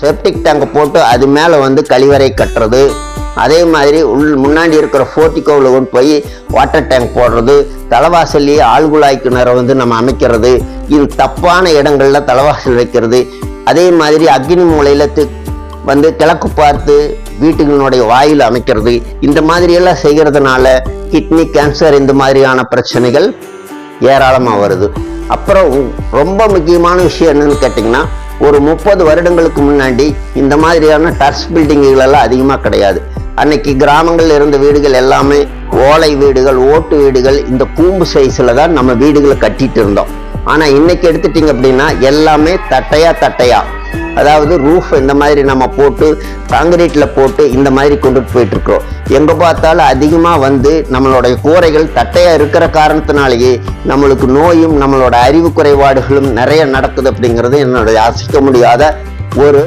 Septic டேங்கை போட்டு அது மேலே வந்து கழிவறை கட்டுறது, அதே மாதிரி முன்னாடி இருக்கிற போர்ட்டிகோவில் கொண்டு போய் வாட்டர் டேங்க் போடுறது, தலைவாசல்லையே ஆழ்குழாய் கிணறை வந்து நம்ம அமைக்கிறது, இது தப்பான இடங்கள்ல தலைவாசல் வைக்கிறது. அதே மாதிரி அக்னி மூலையில வந்து கிழக்கு பார்த்து வீட்டுகளினுடைய வாயில் அமைக்கிறது, இந்த மாதிரி எல்லாம் செய்கிறதுனால கிட்னி கேன்சர் இந்த மாதிரியான பிரச்சனைகள் ஏராளமாக வருது. அப்புறம் ரொம்ப முக்கியமான விஷயம் என்னன்னு கேட்டிங்கன்னா, ஒரு 30 வருடங்களுக்கு முன்னாடி இந்த மாதிரியான டர்ஸ் பில்டிங்குகள் எல்லாம் அதிகமாக கிடையாது. அன்னைக்கு கிராமங்கள்ல இருந்த வீடுகள் எல்லாமே ஓலை வீடுகள், ஓட்டு வீடுகள், இந்த கூம்பு சைஸில் தான் நம்ம வீடுகளை கட்டிட்டு இருந்தோம். ஆனால் இன்னைக்கு எடுத்துட்டிங்க அப்படின்னா எல்லாமே தட்டையா, அதாவது ரூஃப் இந்த மாதிரி நம்ம போட்டு காங்கிரீட்ல போட்டு இந்த மாதிரி கொண்டுட்டு போயிட்டு இருக்கோம். எங்க பார்த்தாலும் அதிகமாக வந்து நம்மளுடைய கூரைகள் தட்டையா இருக்கிற காரணத்தினாலேயே நம்மளுக்கு நோயும் நம்மளோட அறிவு குறைபாடுகளும் நிறைய நடக்குது. அப்படிங்கிறது என்னுடைய அசைக்க முடியாத ஒரு